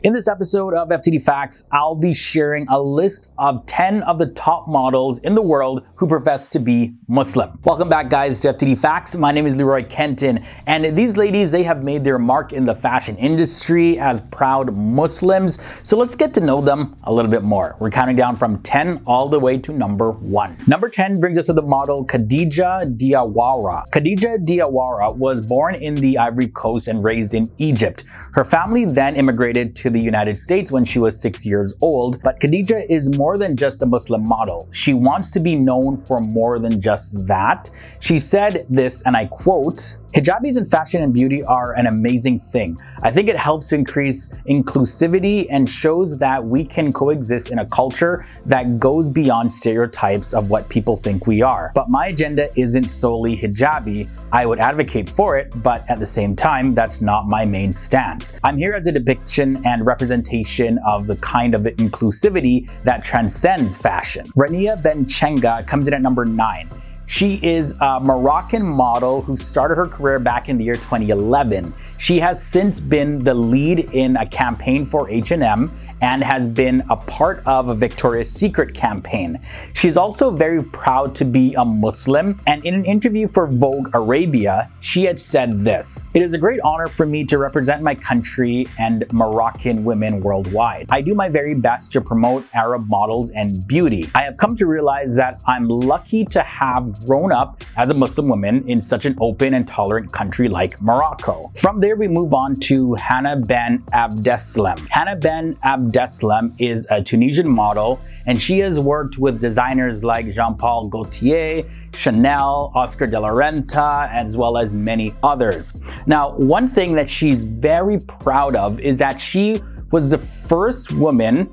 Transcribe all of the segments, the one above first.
In this episode of FTD Facts, I'll be sharing a list of 10 of the top models in the world who profess to be Muslim. Welcome back, guys, to FTD Facts. My name is Leroy Kenton, and these ladies, they have made their mark in the fashion industry as proud Muslims. So let's get to know them a little bit more. We're counting down from 10 all the way to number 1. Number 10 brings us to the model Khadija Diawara. Khadija Diawara was born in the Ivory Coast and raised in Egypt. Her family then immigrated to the United States when she was 6 years old, but Khadija is more than just a Muslim model. She wants to be known for more than just that. She said this, and I quote, "Hijabis in fashion and beauty are an amazing thing. I think it helps to increase inclusivity and shows that we can coexist in a culture that goes beyond stereotypes of what people think we are. But my agenda isn't solely hijabi. I would advocate for it, but at the same time, that's not my main stance. I'm here as a depiction and representation of the kind of inclusivity that transcends fashion." Rania Benchenga comes in at number 9. She is a Moroccan model who started her career back in the year 2011. She has since been the lead in a campaign for H&M and has been a part of a Victoria's Secret campaign. She's also very proud to be a Muslim, and in an interview for Vogue Arabia, she had said this, "It is a great honor for me to represent my country and Moroccan women worldwide. I do my very best to promote Arab models and beauty. I have come to realize that I'm lucky to have grown up as a Muslim woman in such an open and tolerant country like Morocco." From there, we move on to Hannah Ben Abdeslam. Hannah Ben Abdeslam is a Tunisian model, and she has worked with designers like Jean-Paul Gaultier, Chanel, Oscar de la Renta, as well as many others. Now, one thing that she's very proud of is that she was the first Muslim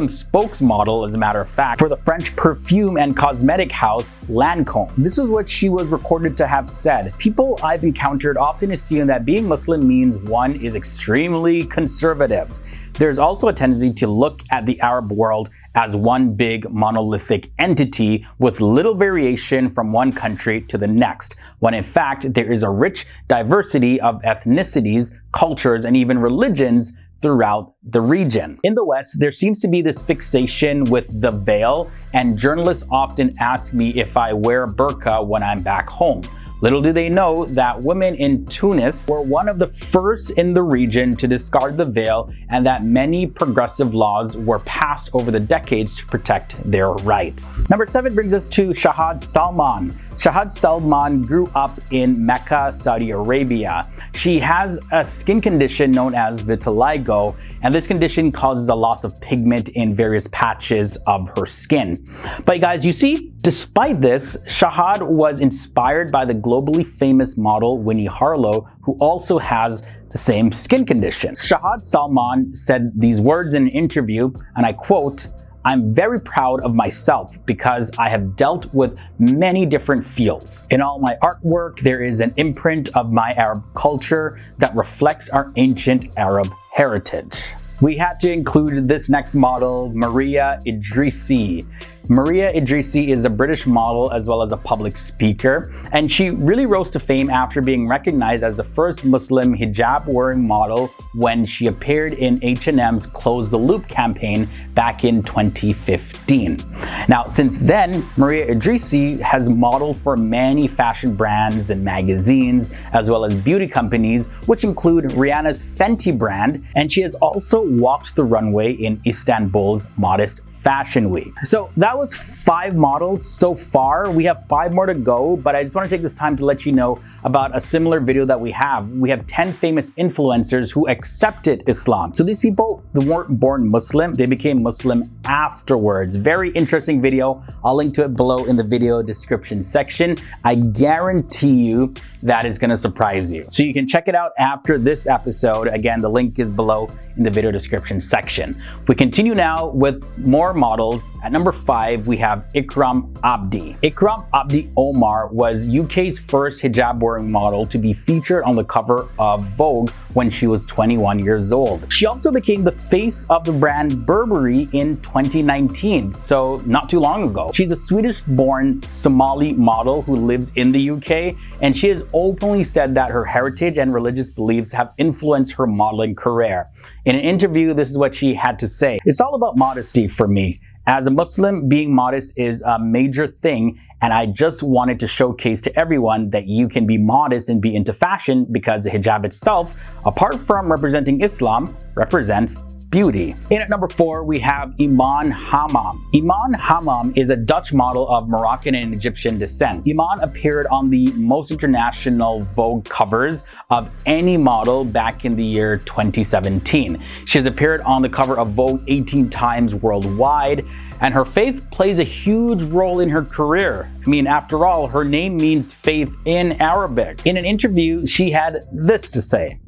spokesmodel, as a matter of fact, for the French perfume and cosmetic house Lancome. This is what she was recorded to have said. "People I've encountered often assume that being Muslim means one is extremely conservative. There's also a tendency to look at the Arab world as one big monolithic entity with little variation from one country to the next, when in fact there is a rich diversity of ethnicities, cultures, and even religions throughout the region. In the West, there seems to be this fixation with the veil, and journalists often ask me if I wear a burqa when I'm back home. Little do they know that women in Tunis were one of the first in the region to discard the veil, and that many progressive laws were passed over the decades to protect their rights." Number 7 brings us to Shahad Salman. Shahad Salman grew up in Mecca, Saudi Arabia. She has a skin condition known as vitiligo, and this condition causes a loss of pigment in various patches of her skin. But guys, you see, despite this, Shahad was inspired by the globally famous model Winnie Harlow, who also has the same skin condition. Shahad Salman said these words in an interview, and I quote, "I'm very proud of myself because I have dealt with many different fields. In all my artwork, there is an imprint of my Arab culture that reflects our ancient Arab heritage." We had to include this next model, Maria Idrissi. Maria Idrissi is a British model as well as a public speaker, and she really rose to fame after being recognized as the first Muslim hijab-wearing model when she appeared in H&M's Close the Loop campaign back in 2015. Now, since then, Maria Idrissi has modeled for many fashion brands and magazines, as well as beauty companies, which include Rihanna's Fenty brand, and she has also walked the runway in Istanbul's Modest Fashion Week. So that was 5 models so far. We have 5 more to go, but I just want to take this time to let you know about a similar video that we have. We have 10 famous influencers who accepted Islam. So these people, they weren't born Muslim, they became Muslim afterwards. Very interesting video. I'll link to it below in the video description section. I guarantee you that is going to surprise you. So you can check it out after this episode. Again, the link is below in the video description section. We continue now with more models. At number 5, 5, we have Ikram Abdi. Ikram Abdi Omar was UK's first hijab-wearing model to be featured on the cover of Vogue when she was 21 years old. She also became the face of the brand Burberry in 2019, so not too long ago. She's a Swedish-born Somali model who lives in the UK, and she has openly said that her heritage and religious beliefs have influenced her modeling career. In an interview, this is what she had to say. "It's all about modesty for me. As a Muslim, being modest is a major thing, and I just wanted to showcase to everyone that you can be modest and be into fashion because the hijab itself, apart from representing Islam, represents beauty." In at number 4, we have Iman Hammam. Iman Hammam is a Dutch model of Moroccan and Egyptian descent. Iman appeared on the most international Vogue covers of any model back in the year 2017. She has appeared on the cover of Vogue 18 times worldwide, and her faith plays a huge role in her career. I mean, after all, her name means faith in Arabic. In an interview, she had this to say.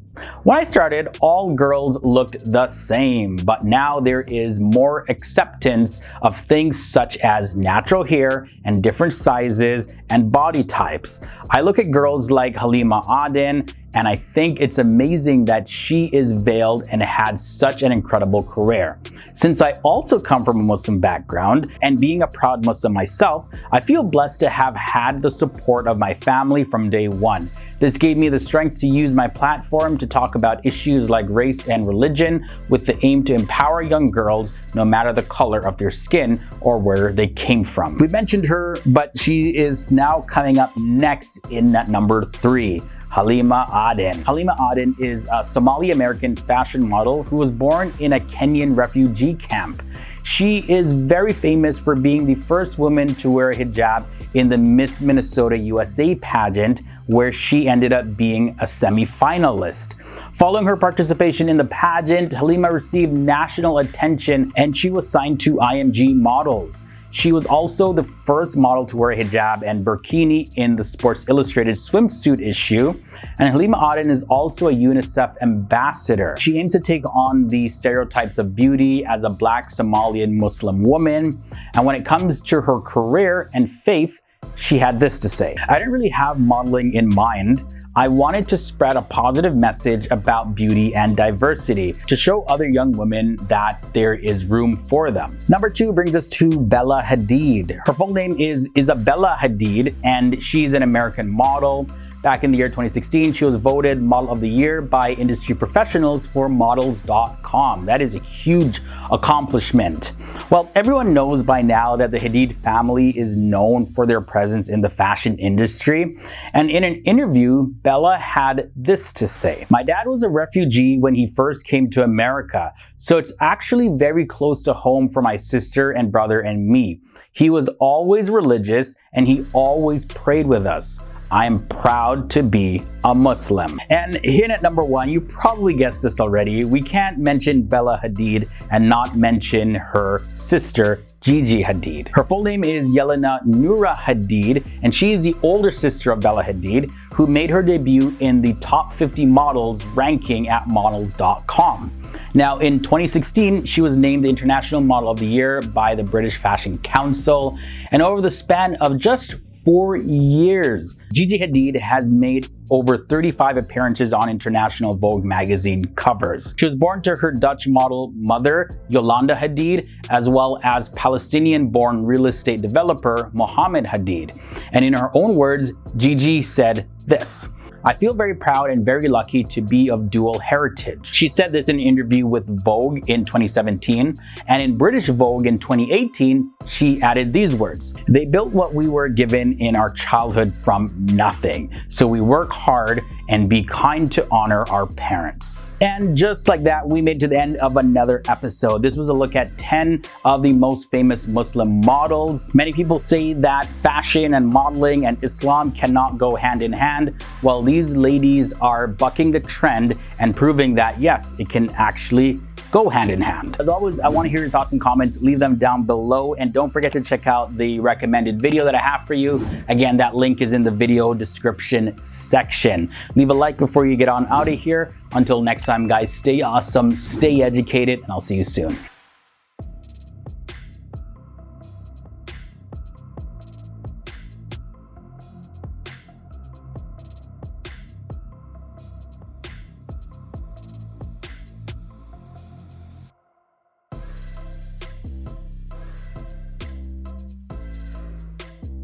"When I started, all girls looked the same, but now there is more acceptance of things such as natural hair and different sizes and body types. I look at girls like Halima Aden, and I think it's amazing that she is veiled and had such an incredible career. Since I also come from a Muslim background, and being a proud Muslim myself, I feel blessed to have had the support of my family from day one. This gave me the strength to use my platform to talk about issues like race and religion with the aim to empower young girls no matter the color of their skin or where they came from." We mentioned her, but she is now coming up next in at number 3. Halima Aden. Halima Aden is a Somali-American fashion model who was born in a Kenyan refugee camp. She is very famous for being the first woman to wear a hijab in the Miss Minnesota USA pageant, where she ended up being a semi-finalist. Following her participation in the pageant, Halima received national attention and she was signed to IMG Models. She was also the first model to wear a hijab and burkini in the Sports Illustrated swimsuit issue. And Halima Aden is also a UNICEF ambassador. She aims to take on the stereotypes of beauty as a Black Somalian Muslim woman. And when it comes to her career and faith, she had this to say. "I didn't really have modeling in mind. I wanted to spread a positive message about beauty and diversity to show other young women that there is room for them." Number 2 brings us to Bella Hadid. Her full name is Isabella Hadid, and she's an American model. Back in the year 2016, she was voted Model of the Year by industry professionals for models.com. That is a huge accomplishment. Well, everyone knows by now that the Hadid family is known for their presence in the fashion industry. And in an interview, Bella had this to say. "My dad was a refugee when he first came to America, so it's actually very close to home for my sister and brother and me. He was always religious and he always prayed with us. I am proud to be a Muslim." And here at number 1, you probably guessed this already, we can't mention Bella Hadid and not mention her sister, Gigi Hadid. Her full name is Yelena Noura Hadid, and she is the older sister of Bella Hadid, who made her debut in the top 50 models ranking at models.com. Now, in 2016, she was named the International Model of the Year by the British Fashion Council, and over the span of just 4 years, Gigi Hadid has made over 35 appearances on international Vogue magazine covers. She was born to her Dutch model mother, Yolanda Hadid, as well as Palestinian-born real estate developer Mohammed Hadid. And in her own words, Gigi said this. "I feel very proud and very lucky to be of dual heritage." She said this in an interview with Vogue in 2017, and in British Vogue in 2018, she added these words. "They built what we were given in our childhood from nothing, so we work hard and be kind to honor our parents." And just like that, we made it to the end of another episode. This was a look at 10 of the most famous Muslim models. Many people say that fashion and modeling and Islam cannot go hand in hand. Well, these ladies are bucking the trend and proving that yes, it can actually go hand in hand. As always, I want to hear your thoughts and comments. Leave them down below, and don't forget to check out the recommended video that I have for you. Again, that link is in the video description section. Leave a like before you get on out of here. Until next time, guys, stay awesome, stay educated, and I'll see you soon.